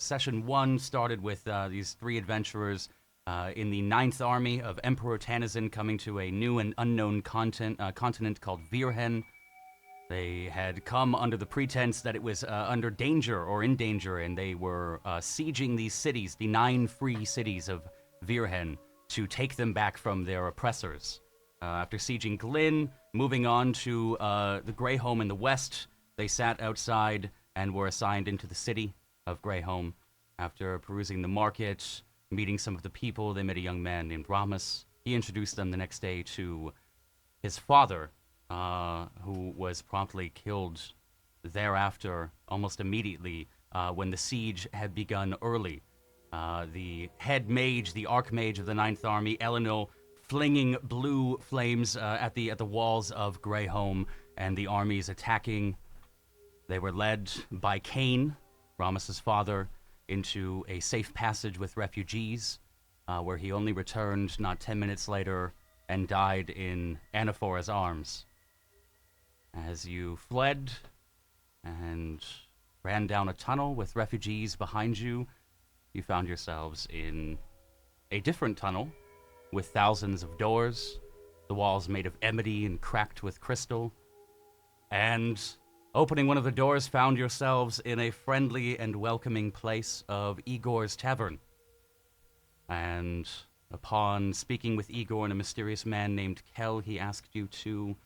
Session 1 started with these 3 adventurers in the 9th Army of Emperor Tanizin coming to a new and unknown continent called Virhen. They had come under the pretense that it was under danger or in danger, and they were sieging these cities, the 9 free cities of Virhen, to take them back from their oppressors. After sieging Glynn, moving on to the Greyhome in the west, they sat outside and were assigned into the city of Greyhome. After perusing the market, meeting some of the people, they met a young man named Ramus. He introduced them the next day to his father, who was promptly killed thereafter, almost immediately, when the siege had begun early. The head mage, the archmage of the 9th Army, Elinor, flinging blue flames at the walls of Greyhome, and the armies attacking. They were led by Cain, Ramus's father, into a safe passage with refugees, where he only returned not 10 minutes later and died in Anaphora's arms. As you fled and ran down a tunnel with refugees behind you, you found yourselves in a different tunnel with thousands of doors, the walls made of ebony and cracked with crystal, and opening one of the doors, found yourselves in a friendly and welcoming place of Igor's Tavern. And upon speaking with Igor and a mysterious man named Kel, he asked you to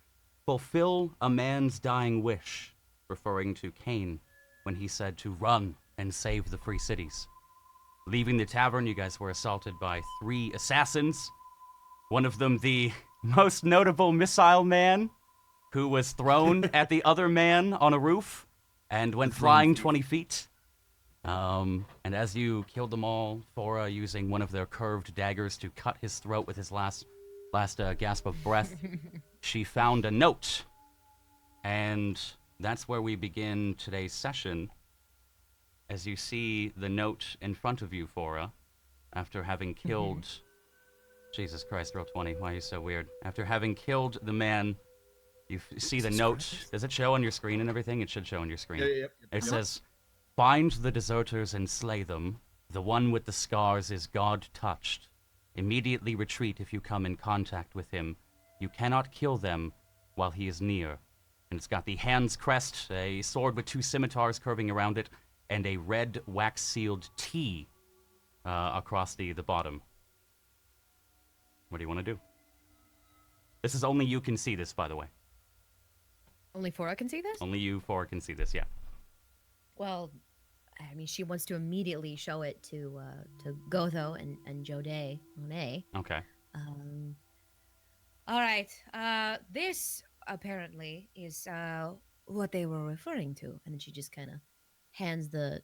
fulfill a man's dying wish, referring to Cain, when he said to run and save the free cities. Leaving the tavern, you guys were assaulted by 3 assassins. One of them, the most notable missile man, who was thrown at the other man on a roof and went flying 20 feet. And as you killed them all, Thora, using one of their curved daggers to cut his throat with his last gasp of breath, she found a note. And that's where we begin today's session. As you see the note in front of you, Thora, after having killed... Jesus Christ, roll 20, why are you so weird? After having killed the man, you see the note. Does it show on your screen and everything? It should show on your screen. Yeah. It says, "Find the deserters and slay them. The one with the scars is God-touched. Immediately retreat if you come in contact with him. You cannot kill them while he is near." And it's got the hand's crest, a sword with 2 scimitars curving around it, and a red wax-sealed T across the bottom. What do you want to do? This is only you can see this, by the way. Only Fora can see this? Only you four can see this, yeah. Well, I mean, she wants to immediately show it to Gotho and Jode Monet. Okay. All right. This apparently is what they were referring to, and then she just kind of hands the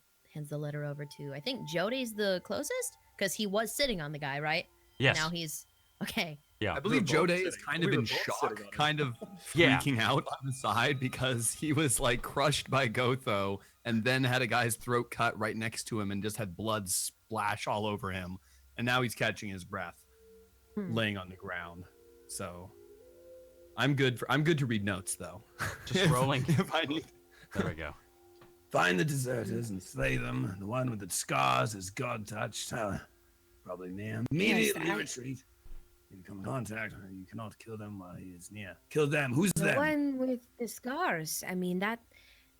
letter over to, I think Jody's the closest, because he was sitting on the guy, right? Yes. Now he's okay. Yeah. I believe Jode is kind of in shock, kind of freaking out on the side, because he was like crushed by Gotho and then had a guy's throat cut right next to him and just had blood splash all over him. And now he's catching his breath, laying on the ground. So I'm good to read notes though. Just rolling. If I need. There we go. Find the deserters and slay them. The one with the scars is God-touched. Probably near. Immediately retreat. If you come in contact, you cannot kill them while he is near. Kill them. Who's The them? one with the scars. I mean, that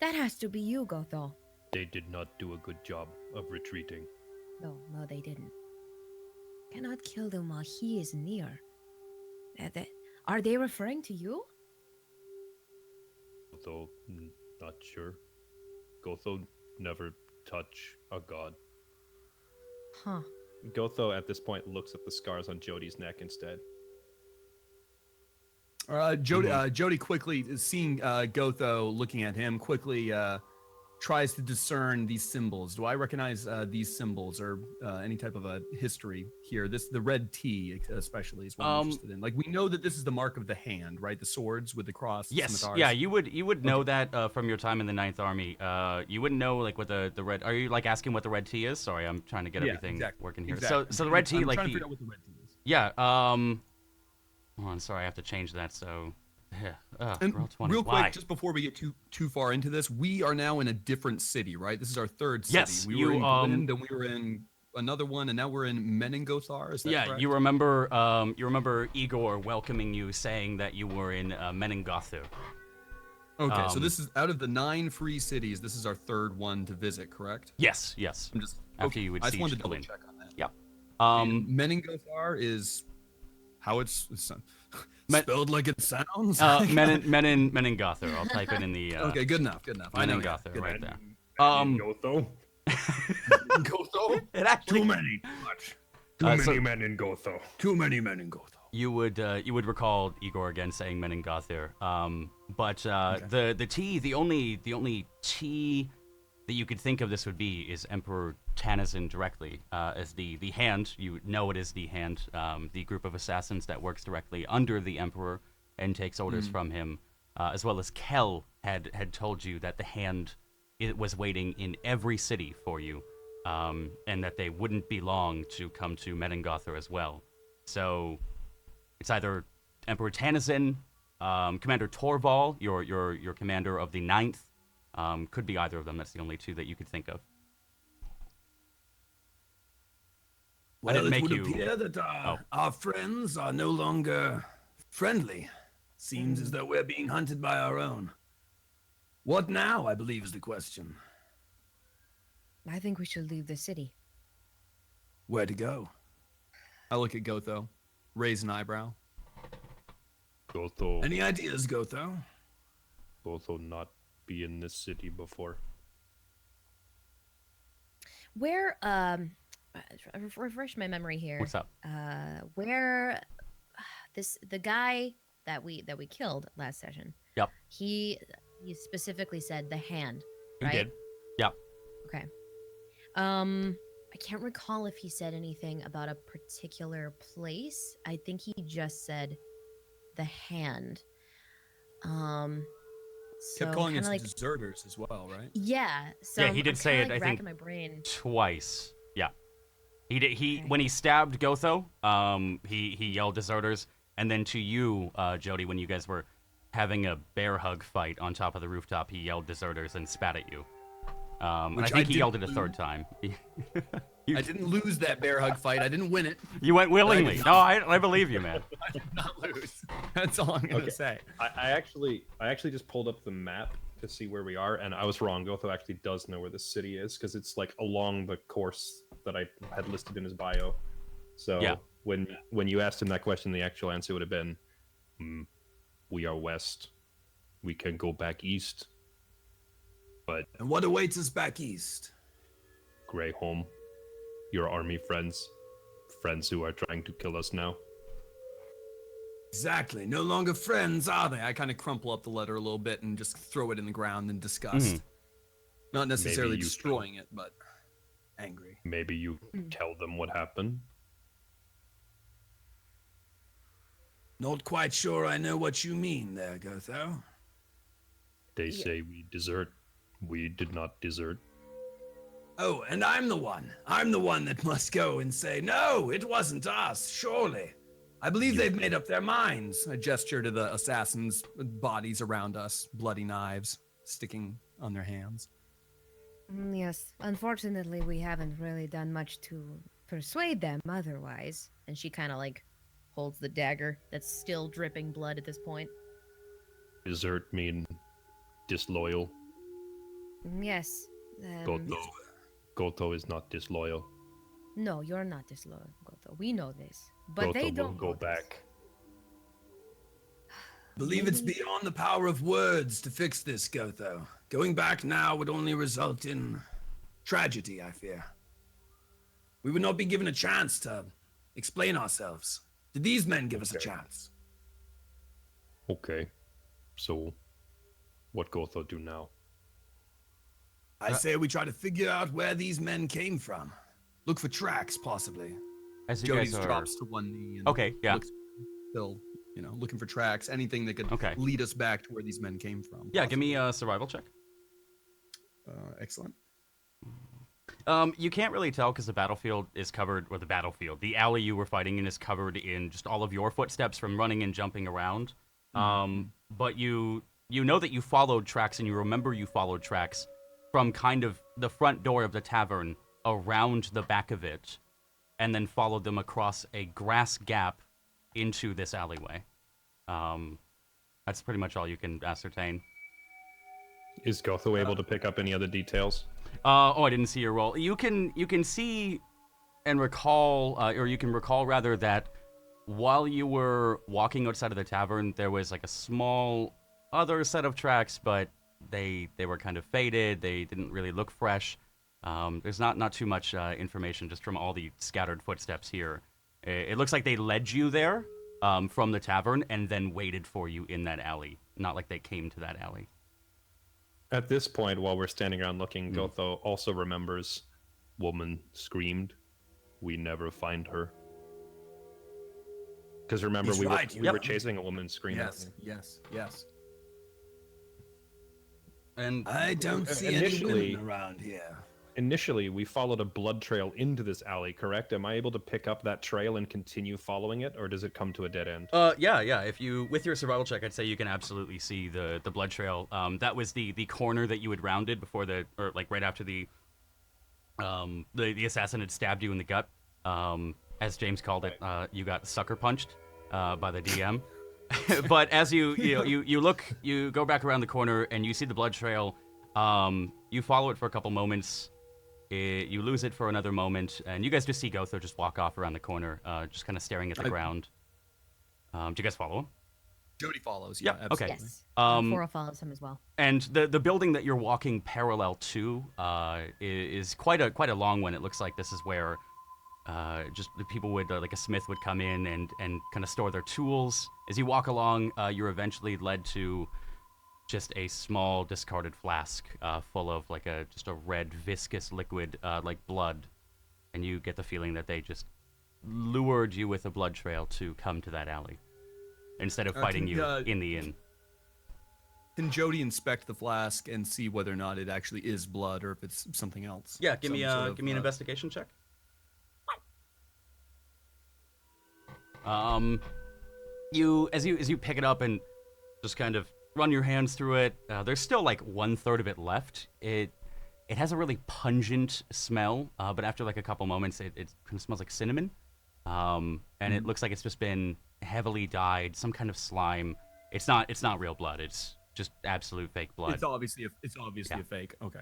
has to be you, Gotho. They did not do a good job of retreating. No, they didn't. Cannot kill them while he is near. Are they referring to you? Although, not sure. Gotho never touch a god. Huh. Gotho at this point looks at the scars on Jody's neck instead. Jody quickly, seeing Gotho looking at him, quickly tries to discern these symbols. Do I recognize these symbols or any type of a history here? The red T especially is what I'm interested in. Like, we know that this is the mark of the hand, right? The swords with the cross. Yes, scimitars. yeah, you would know that from your time in the 9th Army. You wouldn't know like what the red. Are you like asking what the red T is? Sorry, I'm trying to get everything working here. Exactly. So the red T, I'm like trying to figure out what the red T is. yeah. Hold on, sorry, I have to change that. So Yeah. And roll 20. real Why? quick, just before we get too far into this, we are now in a different city, right? This is our third city. Yes, we you, were in Glen, then we were in another one, and now we're in Menengothar. Is that Yeah, correct? you remember Igor welcoming you, saying that you were in Menengothar. Okay, so this is out of the 9 free cities. This is our third one to visit, correct? Yes, yes. I'm just After you would I just wanted to siege double Glen. check on that. Yeah. And Menengothar is how it's spelled like it sounds. Menengothar. I'll type it in the. Okay, good enough. I know. Menengothar, right there. Gotho. Gotho? It actually. Too many. Too many men in Gotho. Too many men in Gotho. You would recall Igor again saying Menengothar. But the only tea that you could think of this would be is Emperor Tanizin directly, as the hand. You know it is the hand, the group of assassins that works directly under the Emperor and takes orders from him, as well as Kel had told you that the hand was waiting in every city for you, and that they wouldn't be long to come to Menengothar as well. So it's either Emperor Tanizin, Commander Torval, your commander of the 9th. Could be either of them. That's the only two that you could think of. Well, didn't it make would you- appear that our friends are no longer friendly. Seems as though we're being hunted by our own. What now, I believe, is the question. I think we should leave the city. Where to go? I look at Gotho, raise an eyebrow. Gotho. Any ideas, Gotho? Gotho not be in this city before. Where refresh my memory here. What's up? Where the guy that we killed last session. Yep. He specifically said the hand, You right? did. Yep. Okay. I can't recall if he said anything about a particular place. I think he just said the hand. Kept calling us like, deserters as well, right? yeah. So Yeah, he did I'm say kinda, it, like, I think, racking my brain. twice. Yeah. He did. Okay. When he stabbed Gotho, he yelled deserters, and then to you, Jody, when you guys were having a bear hug fight on top of the rooftop, he yelled deserters and spat at you. And I Which think I he yelled it didn't a third time. I didn't lose that bear hug fight. I didn't win it. You went willingly. I No, I believe you, man. I did not lose. That's all I'm gonna say. I actually just pulled up the map to see where we are, and I was wrong. Gotho actually does know where the city is because it's like along the course that I had listed in his bio. So Yeah. when you asked him that question, the actual answer would have been, "We are west. We can go back east." But And what awaits us back east? Grey home, your army friends who are trying to kill us now. Exactly. No longer friends, are they? I kind of crumple up the letter a little bit and just throw it in the ground in disgust. Not necessarily Maybe you destroying it, but Angry. Maybe you tell them what happened. Not quite sure I know what you mean there, Gotho. They say we desert. We did not desert. Oh, and I'm the one. I'm the one that must go and say, no, it wasn't us, surely. I believe they've made up their minds. I gesture to the assassins' bodies around us, bloody knives sticking on their hands. Yes, unfortunately, we haven't really done much to persuade them otherwise. And she kind of like holds the dagger that's still dripping blood at this point. Desert mean disloyal. Yes. Gotho is not disloyal. No, you're not disloyal, Gotho. We know this. But Gotho they will don't go know this. back. Believe it's beyond the power of words to fix this, Gotho. Going back now would only result in tragedy, I fear. We would not be given a chance to explain ourselves. Did these men give us a chance? Okay. So, what Gotho do now? I say we try to figure out where these men came from. Look for tracks, possibly. As you Jody's guys are... drops to one knee and Okay, yeah. looks still, looking for tracks, anything that could Okay. lead us back to where these men came from. Yeah, give me a survival check. Excellent. You can't really tell because the battlefield is covered, or the alley you were fighting in is covered in just all of your footsteps from running and jumping around. But you know that you followed tracks, and you remember you followed tracks from kind of the front door of the tavern around the back of it, and then followed them across a grass gap into this alleyway. That's pretty much all you can ascertain. Is Gotho able to pick up any other details? I didn't see your roll. You can see and recall, or you can recall rather, that while you were walking outside of the tavern, there was like a small other set of tracks, but they were kind of faded. They didn't really look fresh. There's not too much information just from all the scattered footsteps here. It looks like they led you there from the tavern and then waited for you in that alley. Not like they came to that alley. At this point, while we're standing around looking, Gotho also remembers, woman screamed. We never find her. Because remember, we were chasing a woman screaming. Yes. And I don't see any women around here. Initially, we followed a blood trail into this alley, correct? Am I able to pick up that trail and continue following it, or does it come to a dead end? Yeah. If you, with your survival check, I'd say you can absolutely see the blood trail. That was the corner that you had rounded before right after the assassin had stabbed you in the gut. As James called it, you got sucker punched by the DM. But as you look, you go back around the corner and you see the blood trail. You follow it for a couple moments. You lose it for another moment, and you guys just see Gotho just walk off around the corner, just kind of staring at the ground. Do you guys follow him? Jody follows. Yeah. Absolutely. Okay. Yes. Fora follows him as well. And the building that you're walking parallel to is quite a long one. It looks like this is where just the people would like a smith would come in and kind of store their tools. As you walk along, you're eventually led to just a small discarded flask full of like just a red viscous liquid like blood, and you get the feeling that they just lured you with a blood trail to come to that alley instead of fighting you in the inn. Can Jody inspect the flask and see whether or not it actually is blood or if it's something else? Yeah, give me an investigation check. As you pick it up and just kind of run your hands through it, there's still like 1/3 of it left. It has a really pungent smell, but after like a couple moments, it kind of smells like cinnamon. And it looks like it's just been heavily dyed, some kind of slime. It's not real blood. It's just absolute fake blood. It's obviously a fake. Okay.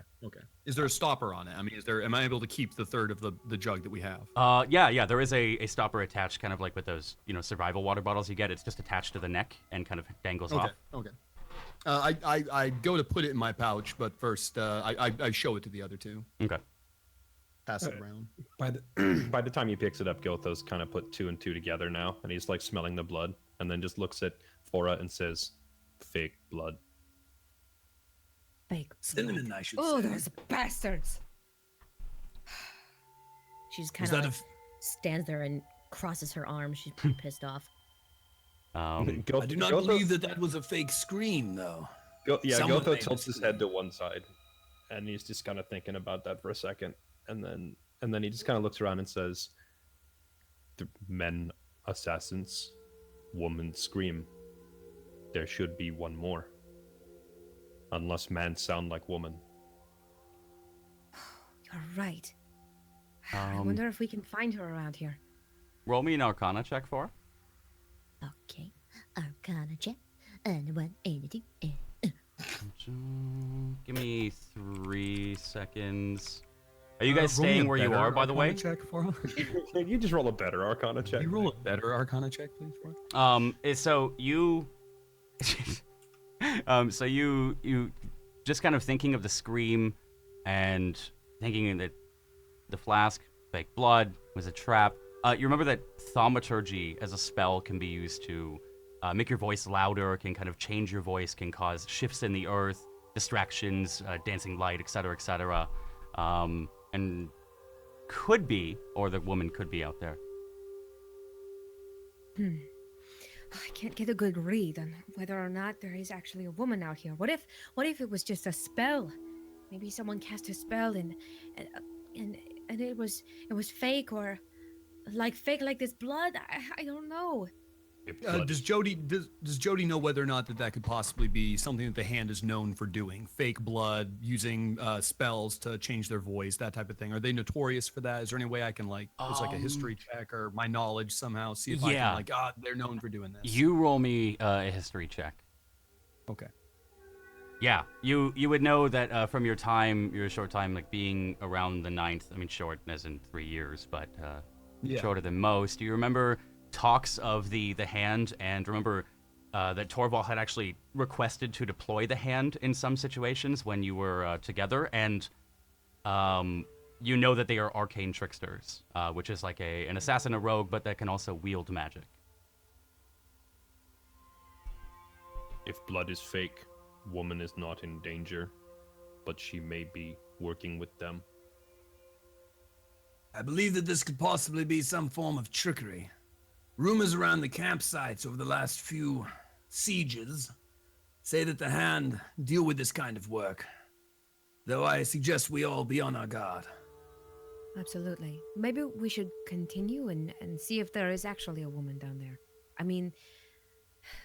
Is there a stopper on it? I mean, am I able to keep the third of the jug that we have? Yeah. There is a stopper attached, kind of like with those survival water bottles you get. It's just attached to the neck and kind of dangles off. Okay. I go to put it in my pouch, but first I show it to the other two. Okay. Pass it around. By the time he picks it up, Gotho's kind of put 2 and 2 together now, and he's like smelling the blood, and then just looks at Fora and says, "Fake blood." Fake Cinnamon, I should say. Oh, those bastards! She just kind of stands there and crosses her arms. She's pretty pissed off. I do not believe that was a fake scream, though. Gotho tilts his head to one side, and he's just kind of thinking about that for a second, and then he just kind of looks around and says, "The men assassins, woman scream. There should be one more, unless man sound like woman." You're right. I wonder if we can find her around here. Roll me an Arcana check for her. Okay. Arcana check. And 182. Give me 3 seconds. Are you guys staying where you are, by the way? Check for him. Can you just roll a better Arcana check? Can you roll a better Arcana check, please, for So you... so you just kind of thinking of the scream and thinking that the flask, fake blood, was a trap. You remember that thaumaturgy as a spell can be used to make your voice louder, can kind of change your voice, can cause shifts in the earth, distractions, dancing light, etc., etc. And could be, or the woman could be out there. I can't get a good read on whether or not there is actually a woman out here. What if it was just a spell? Maybe someone cast a spell and it was fake, or fake like this blood. I don't know. Does Jody know whether or not that could possibly be something that the hand is known for doing? Fake blood, using spells to change their voice, that type of thing. Are they notorious for that? Is there any way I can there's a history check or my knowledge somehow see if I can they're known for doing this? You roll me a history check. Okay. Yeah, you would know that from your short time being around the 9th. I mean, short as in 3 years, but shorter than most. You remember talks of the hand, and remember that Torval had actually requested to deploy the hand in some situations when you were together, and you know that they are arcane tricksters, which is like an assassin, a rogue, but that can also wield magic. If blood is fake, woman is not in danger, but she may be working with them. I believe that this could possibly be some form of trickery. Rumors around the campsites over the last few sieges say that the hand deal with this kind of work, though I suggest we all be on our guard. Absolutely. Maybe we should continue and see if there is actually a woman down there. I mean,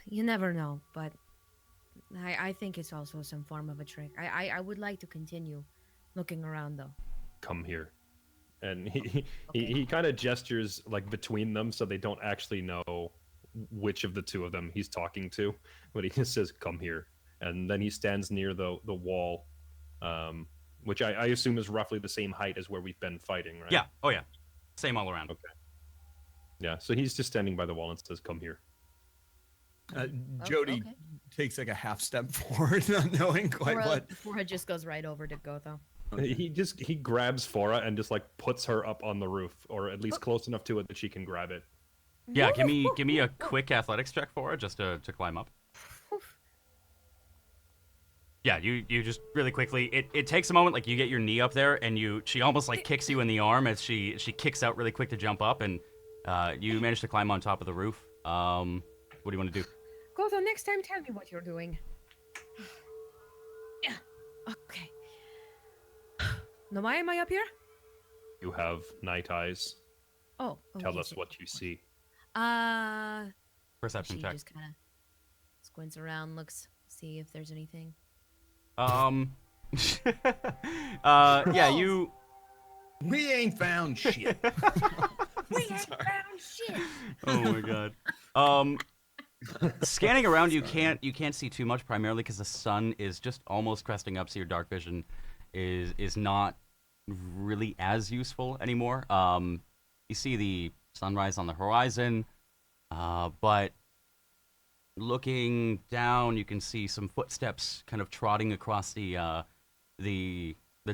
you never know, but I think it's also some form of a trick. I would like to continue looking around, though. Come here. And he kind of gestures between them so they don't actually know which of the two of them he's talking to, but he just says, come here. And then he stands near the wall, which I assume is roughly the same height as where we've been fighting, right? Yeah. Oh, yeah. Same all around. Okay. Yeah, so he's just standing by the wall and says, come here. Jody takes a half step forward, not knowing quite what. Fora just goes right over to Gotho. He grabs Fora and just puts her up on the roof, or at least close enough to it that she can grab it. Yeah, give me a quick athletics check for her just to climb up. Yeah, you just really quickly. It takes a moment, you get your knee up there, and she almost kicks you in the arm as she kicks out really quick to jump up, and you manage to climb on top of the roof. What do you want to do? Gotho, next time tell me what you're doing. Yeah. Okay. Now, why am I up here? You have night eyes. Oh. Tell us what you see. Perception check. She just kind of squints around, looks, see if there's anything. Yeah, you. We ain't found shit. We ain't found shit. Oh my god. Scanning around, you can't see too much, primarily because the sun is just almost cresting up, so your dark vision is not really as useful anymore. You see the sunrise on the horizon, but looking down, you can see some footsteps kind of trotting across the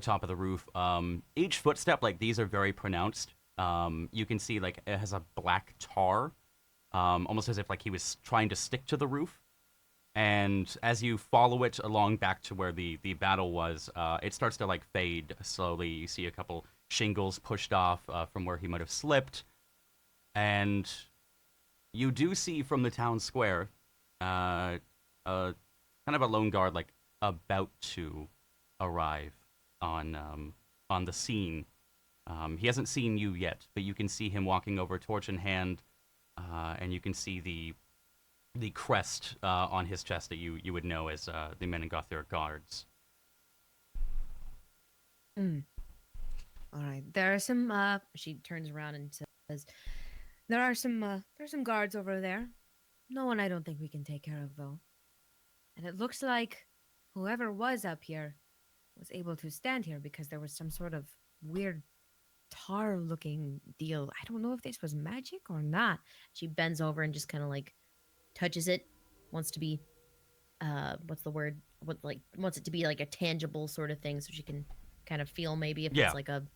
top of the roof. Each footstep, these, are very pronounced. You can see it has a black tar, almost as if he was trying to stick to the roof. And as you follow it along back to where the battle was, it starts to fade slowly. You see a couple shingles pushed off from where he might have slipped, and you do see from the town square kind of a lone guard about to arrive on the scene. He hasn't seen you yet, but you can see him walking over, torch in hand, and you can see the crest on his chest that you would know as the Menengothir guards. All right, there are some. She turns around and says, "There are some. There's some guards over there. No one I don't think we can take care of, though. And it looks like whoever was up here was able to stand here because there was some sort of weird tar-looking deal. I don't know if this was magic or not." She bends over and just kind of touches it. Wants to be, what's the word? Wants it to be a tangible sort of thing, so she can kind of feel maybe if it's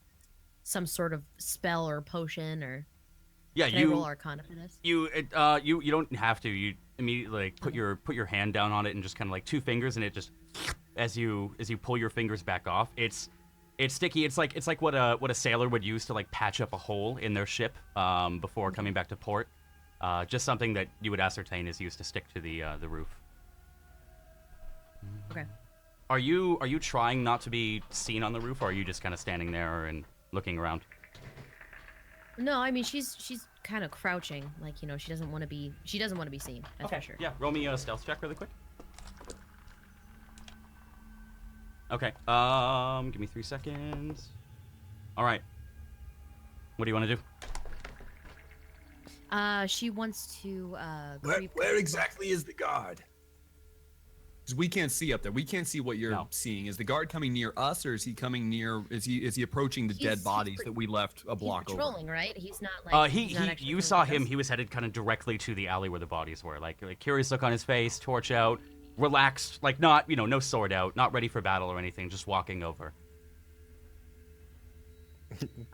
some sort of spell or potion or. Yeah, can I roll Arcana for this? You don't have to. You immediately put your hand down on it and just kind of 2 fingers, and it just as you pull your fingers back off, it's sticky. It's like what a sailor would use to patch up a hole in their ship before coming back to port. Just something that you would ascertain is used to stick to the roof. Okay. Are you trying not to be seen on the roof, or are you just kind of standing there and looking around? No, I mean she's kind of crouching, like she doesn't want to be seen. That's Okay. for sure. Yeah. Roll me a stealth check really quick. Okay. Give me 3 seconds. All right. What do you want to do? She wants to Where exactly is the guard? Because we can't see up there. We can't see what you're seeing. Is the guard coming near us, or is he coming near? Is he approaching the dead bodies that we left a block he's over? patrolling, right? He's not like. You saw him. He was headed kind of directly to the alley where the bodies were. Like curious look on his face, torch out, relaxed, like not no sword out, not ready for battle or anything, just walking over.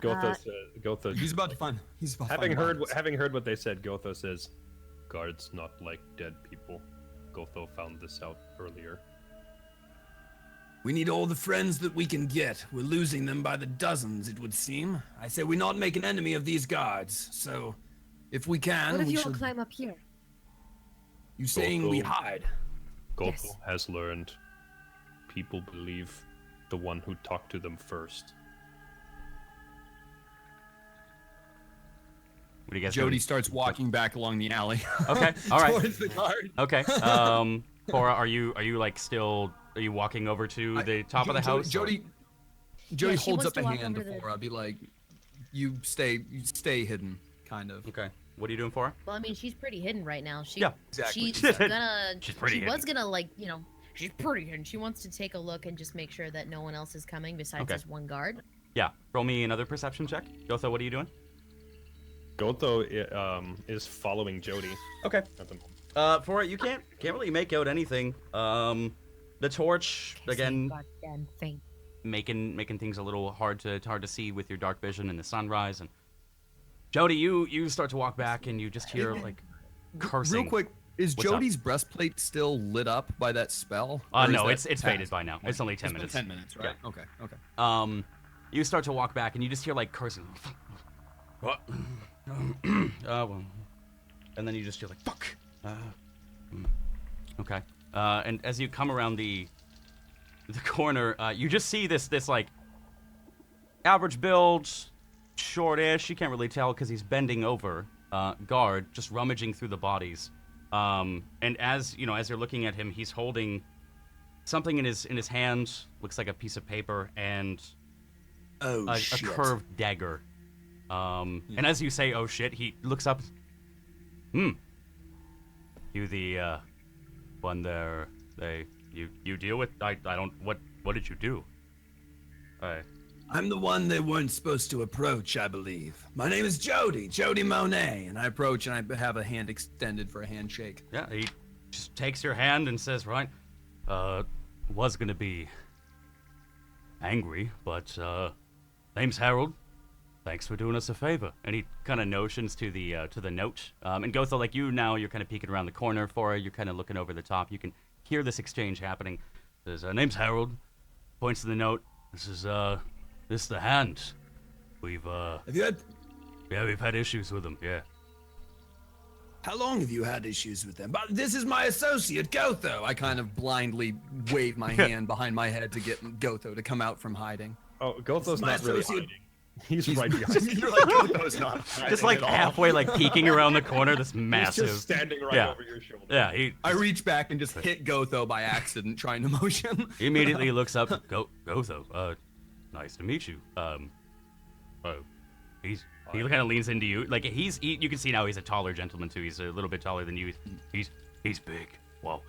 Gotho. He's about to find. Having heard what they said, Gotho says, "Guards not like dead people." Gotho found this out earlier. We need all the friends that we can get. We're losing them by the dozens, it would seem. I say we not make an enemy of these guards. So, if we can, What if we you all should... climb up here? You saying we hide? Gotho Yes. has learned people believe the one who talked to them first. What do you guys Jody do? starts walking back along the alley. Okay. All right. Towards the guard. Okay. Cora, are you like still? Are you walking over to the top of the house? Jody Yeah, she holds wants up to a walk hand to over the- Fora, be like, you stay hidden, kind of. Okay. What are you doing for her? Well, I mean, she's pretty hidden right now. Yeah, exactly. She's gonna. She's pretty She was hidden. gonna she's pretty hidden. She wants to take a look and just make sure that no one else is coming besides Okay. this one guard. Yeah. Roll me another perception check. Gotho, what are you doing? Gotho is following Jody. Okay. At the moment. For it, you can't really make out anything. The torch again, Goddamn thing. making things a little hard to see with your dark vision and the sunrise. And Jody, you start to walk back and you just hear like cursing. Real quick, is What's up? Jody's breastplate still lit up by that spell? Or is No, that it's past? faded by now. It's only 10 It's been minutes. 10 minutes, right? Okay. You start to walk back and you just hear like cursing. What? Well. And then you just hear like fuck. Okay. And as you come around the corner, you just see this like average build, shortish. You can't really tell because he's bending over. Guard just rummaging through the bodies. And as you're looking at him, he's holding something in his hand. Looks like a piece of paper and a curved dagger. And as you say, "Oh shit," he looks up. You the one there? You deal with? I don't. What did you do? I'm the one they weren't supposed to approach, I believe. My name is Jody Monet, and I approach and I have a hand extended for a handshake. Yeah, he just takes your hand and says, "Right, was gonna be angry, but name's Harold. Thanks for doing us a favor." And he kind of notions to the note. And Gotho, like you now, you're kind of peeking around the corner for it. You're kind of looking over the top. You can hear this exchange happening. Says, "Name's Harold." Points to the note. This is the hand. We've Have you had? yeah, we've had issues with him. Yeah. How long have you had issues with them? But this is my associate, Gotho. I kind of blindly wave my hand behind my head to get Gotho to come out from hiding. Oh, Gotho's My not really associate- hiding. He's right behind you. You're like, Gotho's not hiding Just like at all. halfway, like peeking around the corner. This He's massive. just standing right Yeah. over your shoulder. Yeah. He I reach back and just hit Gotho by accident, trying to motion. He immediately looks up. Gotho, nice to meet you. He kind of leans into you. Like you can see now he's a taller gentleman too. He's a little bit taller than you. He's big. Wow.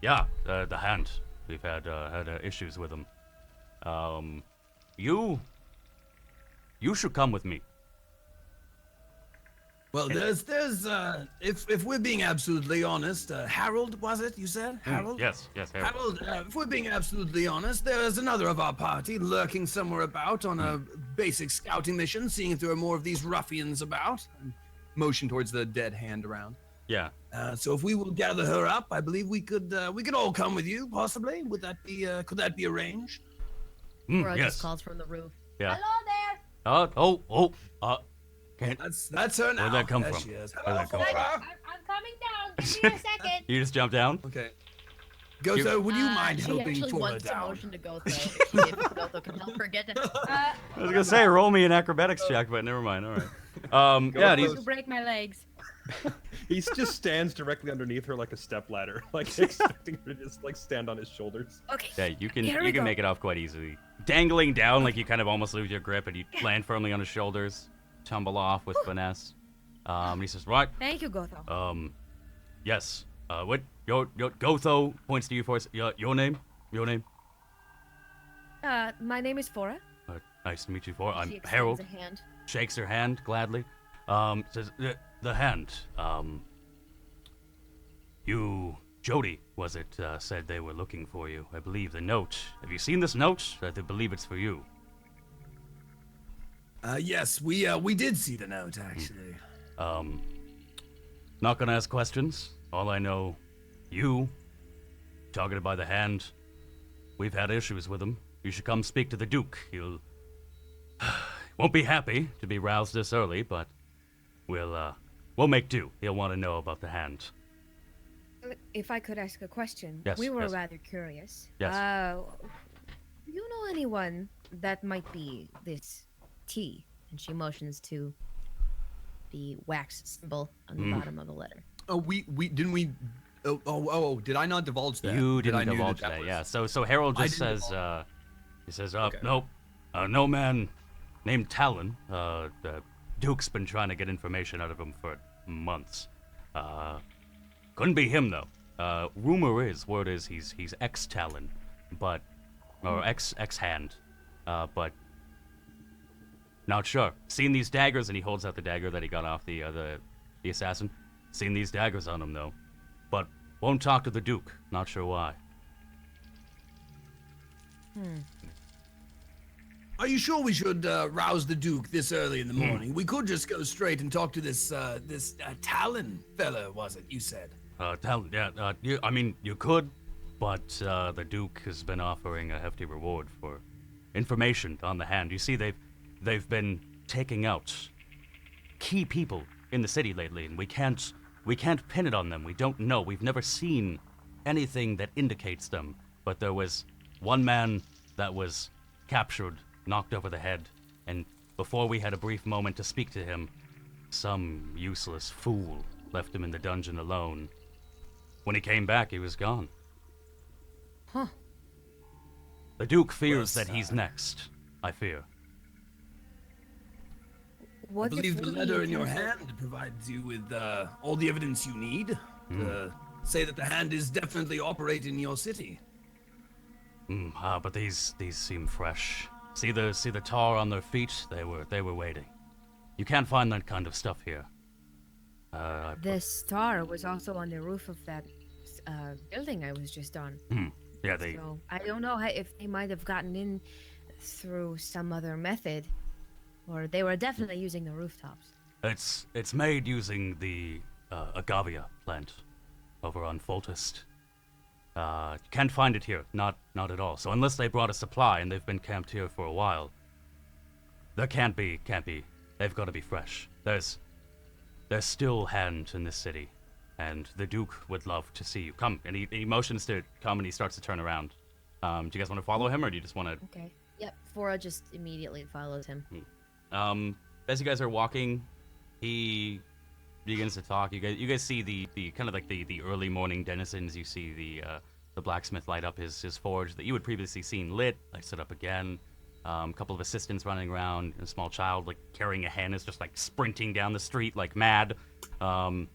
Yeah. The hand. We've had issues with him. You should come with me. Well, there's if we're being absolutely honest, Harold, was it you said? Harold? Yes, Harold. Harold, if we're being absolutely honest, there is another of our party lurking somewhere about on a basic scouting mission, seeing if there are more of these ruffians about. Motion towards the dead hand around. Yeah. So if we will gather her up, I believe we could all come with you, possibly. Would that be could that be arranged? Or Yes. just calls from the roof. Yeah. Hello there. Can't. That's her now. Where'd that come There from? she is. Where'd that come from? I'm coming down. Give me a second. You just jump down. Okay. Gotho, would you mind She helping actually Tora wants to down? motion to Gotho. If Gotho can help her get down. I was gonna say roll me an acrobatics check, but never mind. All right. Yeah, To break my legs. He just stands directly underneath her like a stepladder, like expecting her to just like stand on his shoulders. Okay. yeah, you can Here we go. make it off quite easily. Dangling down, like you kind of almost lose your grip, and you land firmly on his shoulders, tumble off with finesse. He says, "Right, Thank you, Gotho. yes. What? Your Gotho points to you for your name. Your name. My name is Fora. Nice to meet you, for. I'm She extends Harold. a hand. Shakes her hand gladly. Says the hand. Jody, was it? Said they were looking for you. I believe the note. Have you seen this note? I believe it's for you. Yes, we did see the note actually. Not gonna ask questions. All I know, you targeted by the hand. We've had issues with him. You should come speak to the Duke. He'll won't be happy to be roused this early, but we'll make do. He'll want to know about the hand. If I could ask a question, Yes, we were yes. rather curious. Yes. Do you know anyone that might be this T? And she motions to the wax symbol on the bottom of the letter. Oh, we didn't we. Did I not divulge that? You That I didn't knew divulge that that, was- yeah. So Harold I just didn't says, he says, Okay. nope, no man named Talon. The Duke's been trying to get information out of him for months. Couldn't be him though. Word is he's ex-Talon, but or ex-hand, but not sure. Seen these daggers, and he holds out the dagger that he got off the assassin. Seen these daggers on him though, but won't talk to the Duke. Not sure why. Are you sure we should rouse the Duke this early in the morning? We could just go straight and talk to this Talon fella, was it? You said. Talon, yeah. You could, but the Duke has been offering a hefty reward for information on the hand. You see, they've been taking out key people in the city lately, and we can't pin it on them. We don't know. We've never seen anything that indicates them. But there was one man that was captured, knocked over the head, and before we had a brief moment to speak to him, some useless fool left him in the dungeon alone. When he came back, he was gone. Huh. The Duke fears that he's next, I fear. What I believe if the we letter in your can- hand provides you with all the evidence you need to say that the hand is definitely operating in your city. But these seem fresh. See the tar on their feet? They were waiting. You can't find that kind of stuff here. The star was also on the roof of that building I was just on. Yeah, they. So I don't know if they might have gotten in through some other method, or they were definitely using the rooftops. It's made using the agavia plant over on Foltest. You can't find it here, not at all. So unless they brought a supply and they've been camped here for a while, there can't be. They've got to be fresh. There's still hand in this city, and the Duke would love to see you. Come, and he motions to come, and he starts to turn around. Do you guys want to follow him, or do you just want to? Okay. Yep. Fora just immediately follows him. As you guys are walking, he begins to talk. You guys see the kind of like the early morning denizens. You see the blacksmith light up his forge that you had previously seen lit. Lights it up again. A couple of assistants running around, and a small child like carrying a hen is just like sprinting down the street like mad. And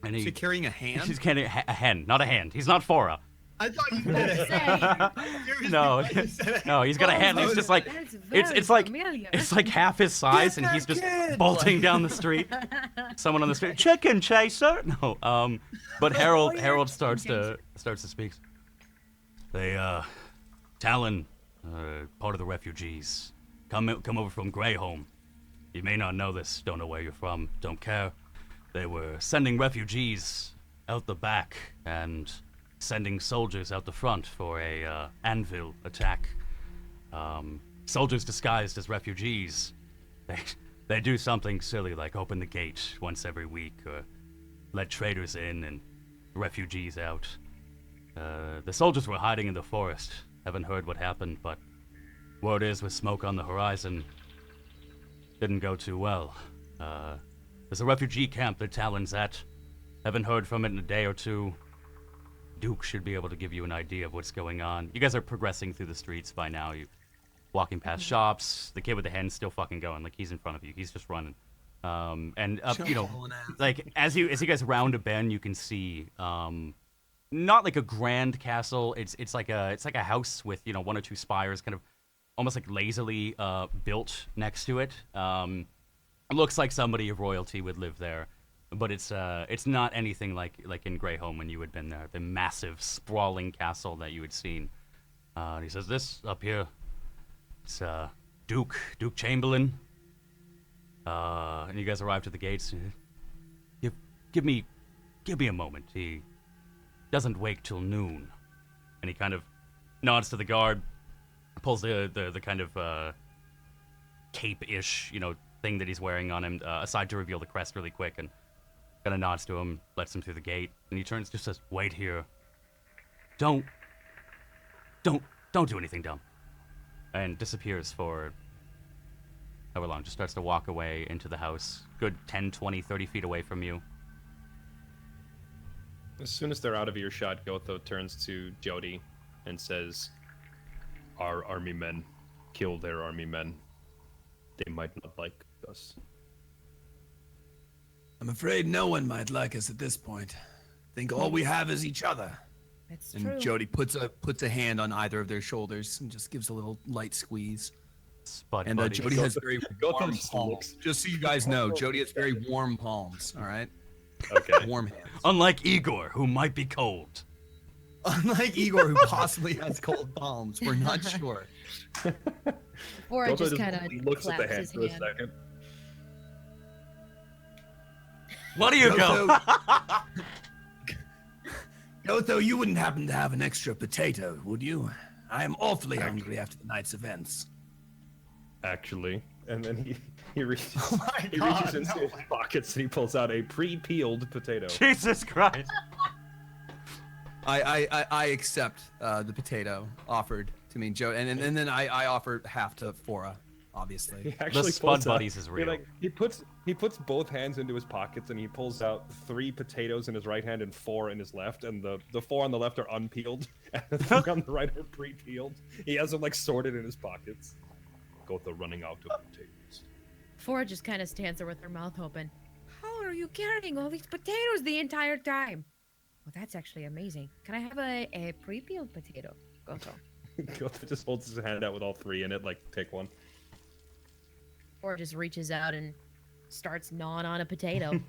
Is he carrying a hand? He's carrying a hen, not a hand. He's not Fora. I thought you said it. No, he's got a hen. He's just like it's like familiar. it's like half his size, and he's just bolting down the street. Someone on the street, chicken chaser. No, but Harold starts to speak. They Talon, part of the refugees, come over from Greyholm. You may not know this. Don't know where you're from. Don't care. They were sending refugees out the back and sending soldiers out the front for a anvil attack. Soldiers disguised as refugees. They do something silly like open the gate once every week or let traders in and refugees out. The soldiers were hiding in the forest. Haven't heard what happened, but word is with smoke on the horizon, didn't go too well. There's a refugee camp that Talon's at. Haven't heard from it in a day or two. Duke should be able to give you an idea of what's going on. You guys are progressing through the streets by now. You walking past shops. The kid with the hand's still fucking going. Like, he's in front of you. He's just running. And up, like as you guys round a bend, you can see not like a grand castle. It's like a house with one or two spires, kind of almost like lazily built next to it. It looks like somebody of royalty would live there, but it's not anything like in Greyholm when you had been there. The massive sprawling castle that you had seen. And he says, "This up here, it's Duke Chamberlain." And you guys arrived at the gates. Give me a moment. He doesn't wake till noon. And he kind of nods to the guard, pulls the kind of cape-ish, thing that he's wearing on him aside to reveal the crest really quick, and kind of nods to him, lets him through the gate, and he turns, just says, "Wait here. Don't do anything dumb," and disappears for however long. Just starts to walk away into the house, good 10, 20, 30 feet away from you. As soon as they're out of earshot, Gotho turns to Jody and says, "Our army men kill their army men. They might not like us." I'm afraid no one might like us at this point. Think all we have is each other. That's And true. Jody puts a hand on either of their shoulders and just gives a little light squeeze. Spud And buddies. Jody has very warm just palms. looks- Just so you guys know, Jody has very warm palms. All right, Okay. warm hands. Unlike Igor, who might be cold. Unlike Igor, who possibly has cold palms, we're not sure. Or Gotho just kind of looks at the claps hand his for a hand. second. What do you go? Gotho, you wouldn't happen to have an extra potato, would you? I am awfully hungry after the night's events. Actually, and then he reaches, Oh my he God, reaches into no. his pockets and he pulls out a pre-peeled potato. Jesus Christ. I accept the potato offered to me, Joe, and then I offer half to Fora, obviously. He actually Spud pulls out- Buddies is he, real. he puts both hands into his pockets and he pulls out 3 potatoes in his right hand and 4 in his left, and the 4 on the left are unpeeled and the 3 on the right are pre-peeled. He has them like sorted in his pockets. Gotho running out of potatoes. Ford just kind of stands there with her mouth open. How are you carrying all these potatoes the entire time? Well, that's actually amazing. Can I have a pre-peeled potato? Gotho. Gotho just holds his hand out with all 3 in it, like, take one. Ford just reaches out and starts gnawing on a potato.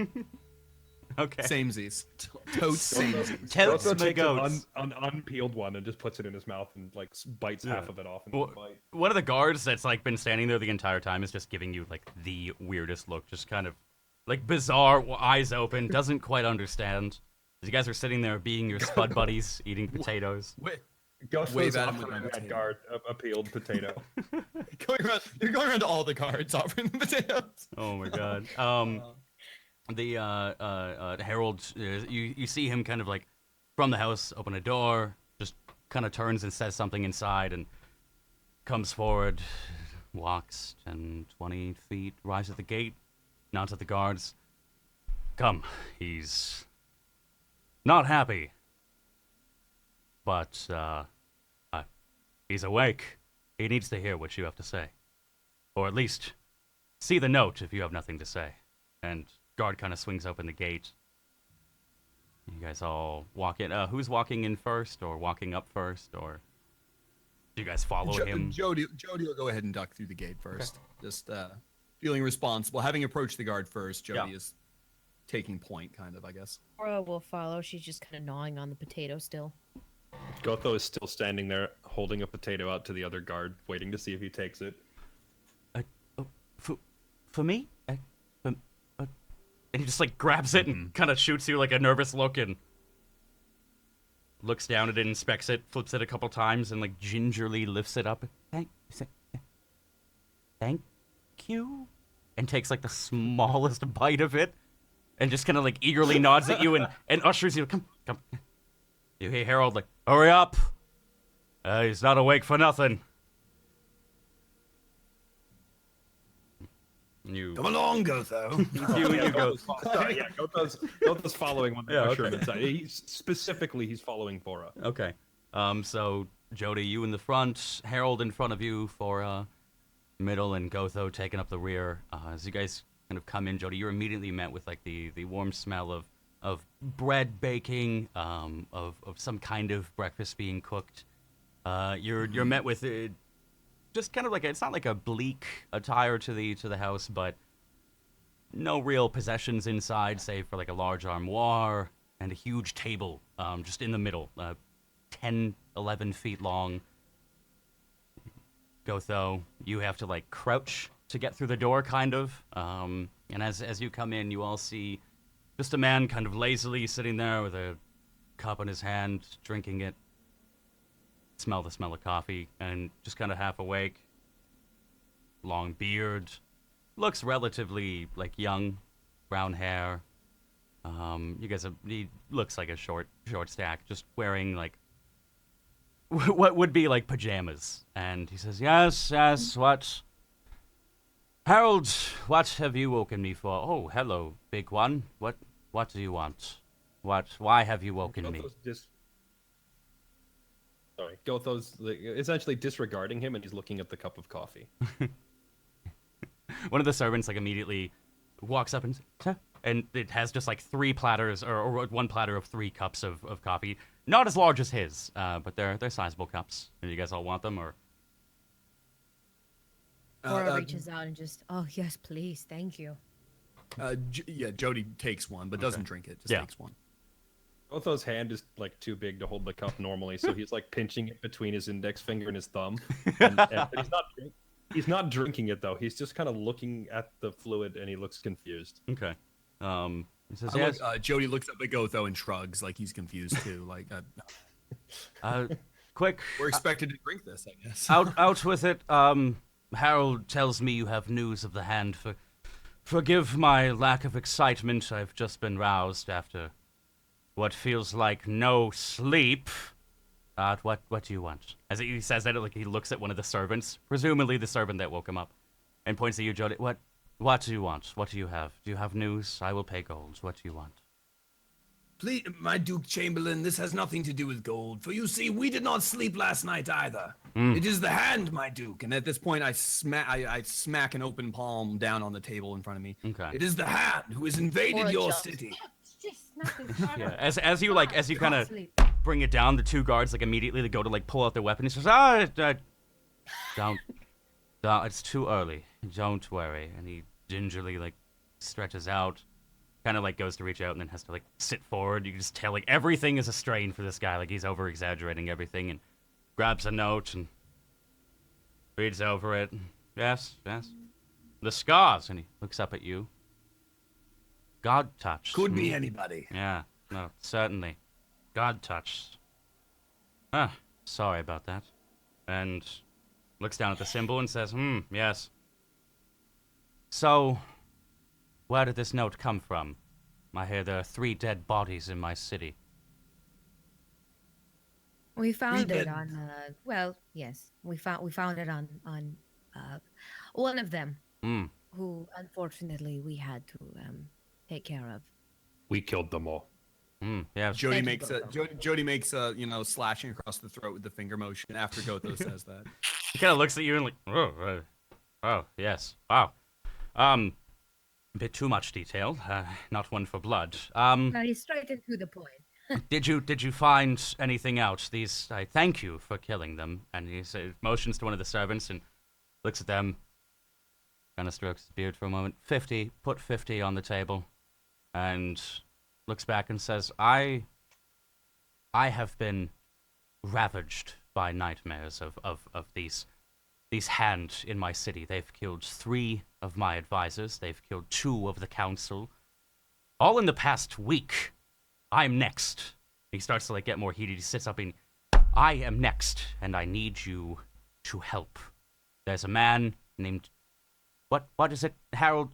Okay. Samesies. Totes samesies. Totes Gotho my takes goats. an unpeeled one and just puts it in his mouth and like bites half of it off. Well, one of the guards that's like been standing there the entire time is just giving you like the weirdest look, just kind of like bizarre, eyes open, doesn't quite understand. You guys are sitting there being your spud buddies, eating potatoes. Gotho's Wave at him offering with that that guard a peeled potato. You're going around to all the guards offering the potatoes. Oh my god. The herald, you see him kind of like from the house, open a door, just kind of turns and says something inside, and comes forward, walks 10, 20 feet, rises at the gate, nods at the guards. Come, he's not happy, but he's awake. He needs to hear what you have to say, or at least see the note if you have nothing to say. And guard kind of swings open the gate. You guys all walk in. Who's walking in first, or walking up first, or do you guys follow him? Jody will go ahead and duck through the gate first. Just feeling responsible. Having approached the guard first, Jody is taking point, kind of, I guess. Fora will follow. She's just kind of gnawing on the potato still. Gotho is still standing there, holding a potato out to the other guard, waiting to see if he takes it. For me? And he just like grabs it and kind of shoots you like a nervous look and looks down at it, inspects it, flips it a couple times, and like gingerly lifts it up. Thank you. And takes like the smallest bite of it and just kind of like eagerly nods at you and ushers you. Come. You hear Harold like, hurry up. He's not awake for nothing. You Come along, Gotho. You go. Sorry, yeah, Gotho's following when the usher inside. He's following Bora. Okay. So Jody, you in the front, Harold in front of you for middle, and Gotho taking up the rear. As you guys kind of come in, Jody, you're immediately met with like the warm smell of bread baking, of some kind of breakfast being cooked. You're met with just kind of like it's not like a bleak attire to the house, but no real possessions inside, save for like a large armoire and a huge table just in the middle, 10, 11 feet long. Gotho, you have to like crouch to get through the door, kind of. And as you come in, you all see just a man kind of lazily sitting there with a cup in his hand, drinking it. Smell the smell of coffee, and just kind of half awake. Long beard. Looks relatively like young, brown hair. He looks like a short stack, just wearing like what would be like pajamas. And he says, yes, what? Harold, what have you woken me for? Oh, hello, big one. What do you want? Why have you woken me? Gotho's essentially disregarding him, and he's looking at the cup of coffee. One of the servants like immediately walks up and it has just like 3 platters or 1 platter of 3 cups of coffee. Not as large as his, but they're sizable cups. And you guys all want them, or? Cora reaches out and just, oh yes, please, thank you. Jody takes one, but doesn't drink it. Just takes one. Gotho's hand is like too big to hold the cup normally, so he's like pinching it between his index finger and his thumb. But he's not drinking it though. He's just kind of looking at the fluid, and he looks confused. Okay. He says, yes. Jody looks up at Gotho and shrugs like he's confused too. Like, quick. We're expected to drink this, I guess. Out with it. Harold tells me you have news of the hand. Forgive my lack of excitement. I've just been roused after what feels like no sleep. What do you want? As he says that, like he looks at one of the servants, presumably the servant that woke him up, and points at you, Jody. What do you want? What do you have? Do you have news? I will pay gold. What do you want? Please, my Duke Chamberlain, this has nothing to do with gold. For you see, we did not sleep last night either. It is the hand, my Duke. And at this point, I smack an open palm down on the table in front of me. Okay. It is the hand who has invaded your city. Yeah. As you kind of bring it down, the 2 guards like immediately go to like pull out their weapon. He says, don't. It's too early. Don't worry. And he gingerly like stretches out, kind of like goes to reach out and then has to like sit forward. You can just tell like everything is a strain for this guy. Like he's over exaggerating everything, and grabs a note and reads over it. Yes. The scars. And he looks up at you. God touched. Could be anybody. Yeah. No, certainly. God touched. Sorry about that. And looks down at the symbol and says, yes. So, where did this note come from? I hear there are 3 dead bodies in my city. We found it on, yes. We found it on one of them, who unfortunately we had to take care of. We killed them all. Yeah. Jody makes a slashing across the throat with the finger motion after Gotho says that. He kind of looks at you and like, oh, yes, wow. A bit too much detail. Not one for blood. He's straight and to the point. Did you find anything out? I thank you for killing them. And he motions to one of the servants and looks at them. Kind of strokes his beard for a moment. 50. Put 50 on the table. And looks back and says, I have been ravaged by nightmares of these hand in my city. They've killed 3 of my advisors. They've killed 2 of the council. All in the past week. I'm next. He starts to like get more heated. He sits up and I am next, and I need you to help. There's a man named what is it, Harold?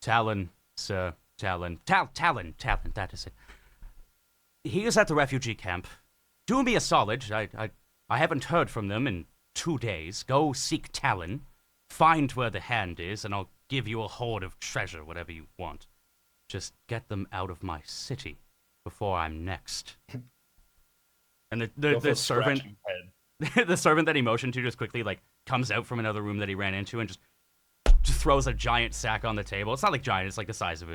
Talon, sir. Talon, that is it. He is at the refugee camp. Do me a solid. I haven't heard from them in 2 days. Go seek Talon, find where the hand is, and I'll give you a hoard of treasure, whatever you want. Just get them out of my city before I'm next. And the servant, the servant that he motioned to just quickly like comes out from another room that he ran into and just throws a giant sack on the table. It's not like giant; it's like the size of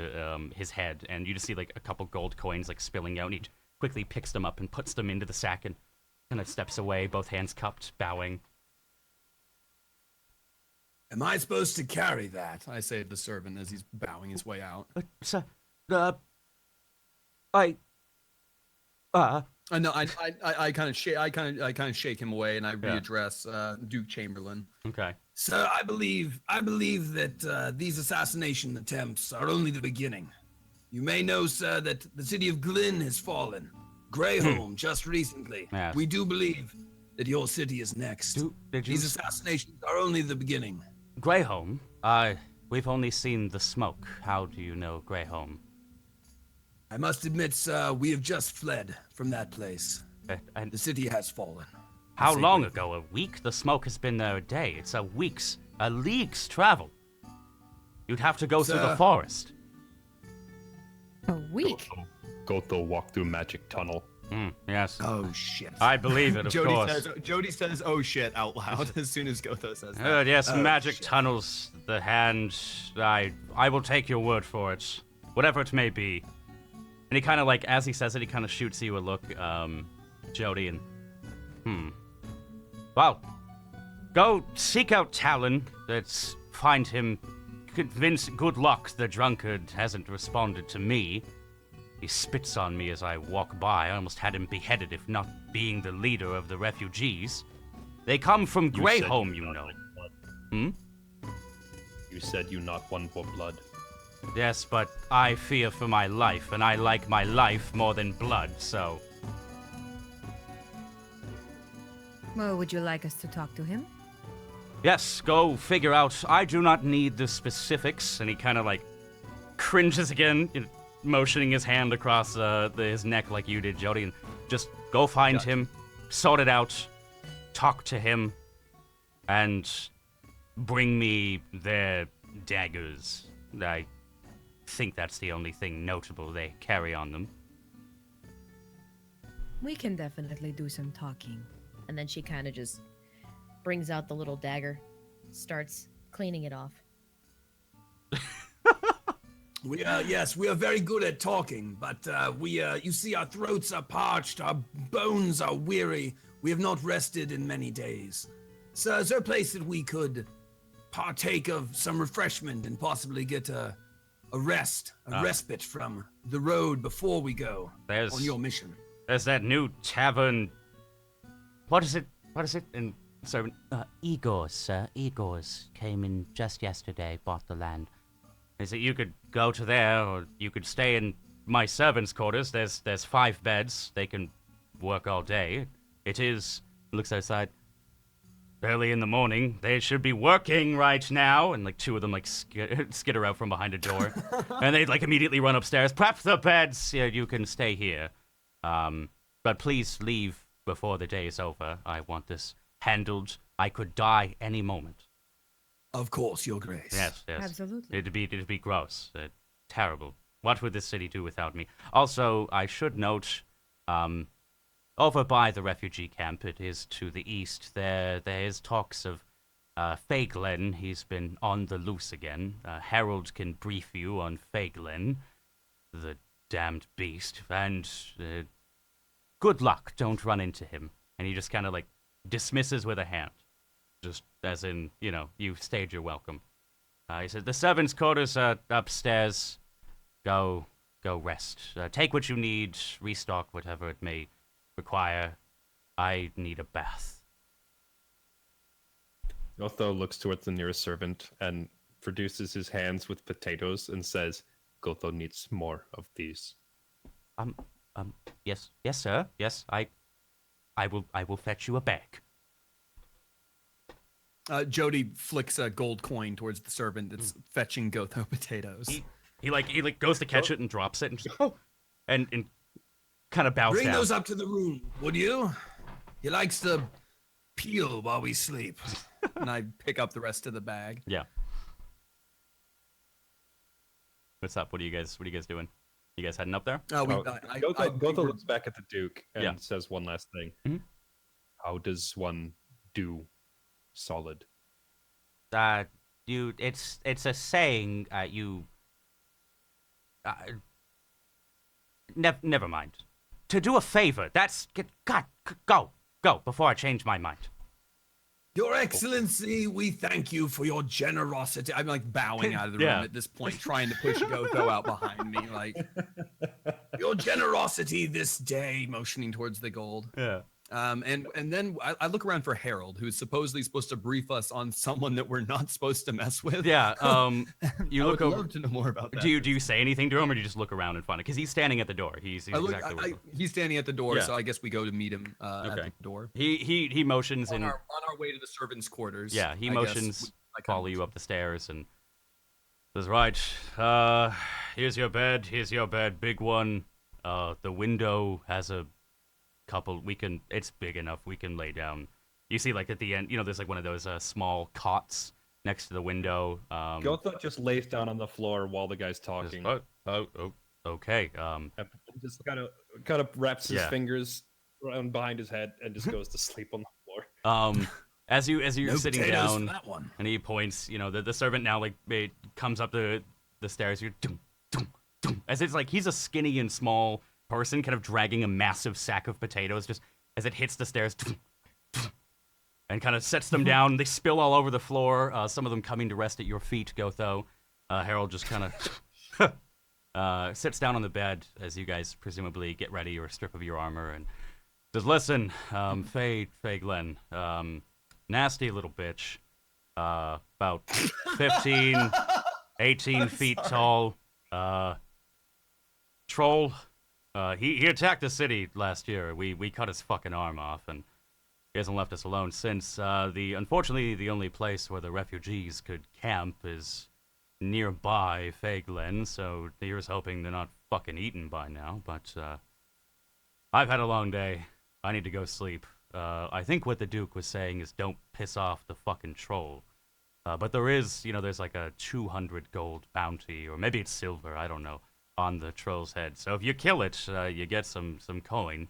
his head. And you just see like a couple gold coins like spilling out. And he quickly picks them up and puts them into the sack and kind of steps away, both hands cupped, bowing. Am I supposed to carry that? I say to the servant as he's bowing his way out. Sir, No, I kind of shake him away, and I readdress Duke Chamberlain. Okay. Sir, I believe that these assassination attempts are only the beginning. You may know, sir, that the city of Glynn has fallen. Greyholm just recently. Yes. We do believe that your city is next. These assassinations are only the beginning. Greyholm? We've only seen the smoke. How do you know Greyholm? I must admit, sir, we have just fled from that place. And the city has fallen. How long ago? A week? The smoke has been there a day. It's a league's travel. You'd have to go through the forest. A week? Gotho walked through magic tunnel. Yes. Oh, shit. I believe it, of course. Jody says, oh, shit, out loud as soon as Gotho says that. Yes, magic tunnels, the hand. I will take your word for it. Whatever it may be. And he kind of like, as he says it, he kind of shoots you a look, Jody, and, Well, go seek out Talon. Let's find him. Convince Good Luck the drunkard hasn't responded to me. He spits on me as I walk by. I almost had him beheaded if not being the leader of the refugees. They come from Greyholm, you know. You said you not one for blood. Yes, but I fear for my life, and I like my life more than blood, so... Well, would you like us to talk to him? Yes, go figure out. I do not need the specifics. And he kind of like cringes again, motioning his hand across his neck like you did, Jody. And just go find him, sort it out, talk to him, and bring me their daggers. I think that's the only thing notable they carry on them. We can definitely do some talking. And then she kind of just brings out the little dagger, starts cleaning it off. We are very good at talking, but you see, our throats are parched, our bones are weary. We have not rested in many days. So is there a place that we could partake of some refreshment and possibly get a respite from the road before we go on your mission? There's that new tavern. What is it? And servant, Igor's, sir. Igor's came in just yesterday, bought the land. Is it you could go to there, or you could stay in my servants' quarters? There's 5 beds. They can work all day. It is, looks outside, early in the morning. They should be working right now. And like 2 of them like skitter out from behind a door. And they like immediately run upstairs. Prep the beds. Yeah, you can stay here. But please leave before the day is over. I want this handled. I could die any moment. Of course, Your Grace. Yes. Absolutely. It'd be gross. Terrible. What would this city do without me? Also, I should note, over by the refugee camp, it is to the east, there is talks of Faglen. He's been on the loose again. Harold can brief you on Faglen, the damned beast, and good luck. Don't run into him. And he just kind of like dismisses with a hand. Just as in, you stayed your welcome. He said, the servants' quarters are upstairs. Go rest. Take what you need, restock whatever it may require. I need a bath. Gotho looks towards the nearest servant and produces his hands with potatoes and says, Gotho needs more of these. Yes, sir. Yes, I will fetch you a bag. Jody flicks a gold coin towards the servant that's fetching Gotho potatoes. He goes to catch it and drops it and just, and kind of bows down. Bring those up to the room, would you? He likes to peel while we sleep. And I pick up the rest of the bag. Yeah. What's up? What are you guys doing? You guys heading up there? Gotha looks back at the Duke and says one last thing. Mm-hmm. How does one do solid? It's a saying. Never mind. To do a favor. God, go before I change my mind. Your Excellency, we thank you for your generosity. I'm like bowing out of the room at this point, trying to push Gotho out behind me, like your generosity this day, motioning towards the gold. Yeah. And then I look around for Harold, who's supposedly supposed to brief us on someone that we're not supposed to mess with. Yeah. You look over. Love to know more about that. Do you say anything to him, or do you just look around and find it? Because he's standing at the door. He's standing at the door, so I guess we go to meet him at the door. He motions on our way to the servants' quarters. Yeah, he motions follow you up the stairs and says, "Right, here's your bed. Big one. The window has a couple. It's big enough. We can lay down." You see, like at the end, there's like one of those small cots next to the window. Gotha just lays down on the floor while the guy's talking. Okay. Just kind of wraps his fingers around behind his head and just goes to sleep on the floor. As you're sitting down, and he points, the servant now comes up the stairs. You're as it's like he's a skinny and small person, kind of dragging a massive sack of potatoes. Just as it hits the stairs, and kind of sets them down. They spill all over the floor. Some of them coming to rest at your feet, Gotho. Harold just kind of sits down on the bed as you guys presumably get ready or strip of your armor and says, "Listen, Faye Glenn, nasty little bitch, about 15, 18 feet tall, troll. He attacked the city last year. We cut his fucking arm off, and he hasn't left us alone since. Unfortunately, the only place where the refugees could camp is nearby Faye Glen, so here's hoping they're not fucking eaten by now, but I've had a long day. I need to go sleep. I think what the Duke was saying is don't piss off the fucking troll. But there is, there's like a 200 gold bounty, or maybe it's silver, I don't know, on the troll's head. So if you kill it, you get some coin.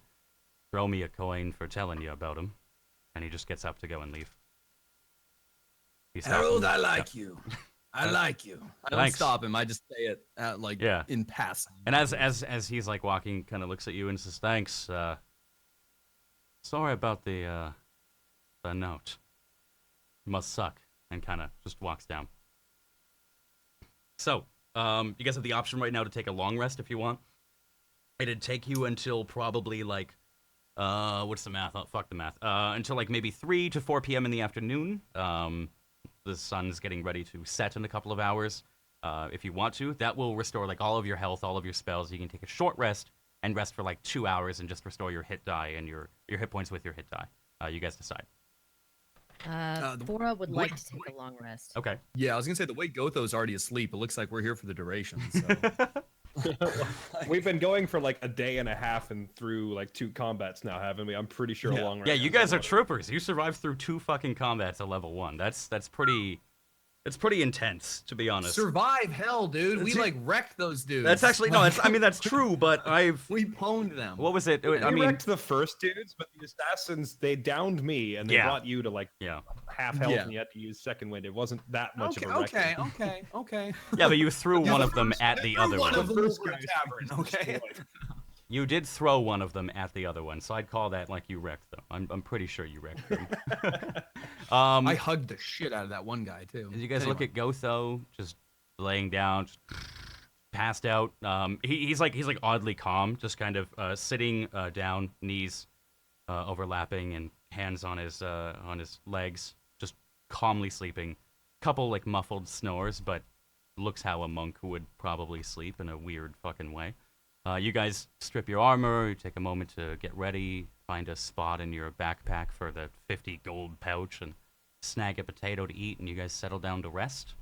Throw me a coin for telling you about him." And he just gets up to go and leave. Harold, I like you. I like you. I don't Thanks. stop him. I just say it in passing. And as he's like walking, kind of looks at you and says, "Thanks. Sorry about the note. Must suck." And kind of just walks down. So, you guys have the option right now to take a long rest if you want. It'd take you until probably what's the math? Oh, fuck the math. Until maybe 3 to 4 p.m. in the afternoon. The sun's getting ready to set in a couple of hours. If you want to, that will restore all of your health, all of your spells. You can take a short rest and rest for 2 hours and just restore your hit die and your hit points with your hit die. You guys decide. Bora would like to take a long rest. Okay. Yeah, I was gonna say the way Gotho's already asleep, it looks like we're here for the duration. So. We've been going for a day and a half and through 2 combats now, haven't we? I'm pretty sure a long rest. Yeah, you guys are troopers. You survived through 2 fucking combats at level 1. That's pretty. It's pretty intense, to be honest. Survive hell, dude. We wrecked those dudes. That's actually that's true. But we pwned them. What was it? We wrecked the first dudes, but the assassins they downed me and they brought you to half health, and you had to use second wind. It wasn't that much of a wreck. Okay. Yeah, but you threw one of them at the other one. Tavern, okay. You did throw one of them at the other one, so I'd call that you wrecked them. I'm pretty sure you wrecked them. I hugged the shit out of that one guy too. As you guys look at Gotho, just laying down, just passed out. He's oddly calm, just kind of sitting down, knees overlapping, and hands on his legs, just calmly sleeping. Couple muffled snores, but looks how a monk would probably sleep in a weird fucking way. You guys strip your armor, you take a moment to get ready, find a spot in your backpack for the 50 gold pouch, and snag a potato to eat, and you guys settle down to rest.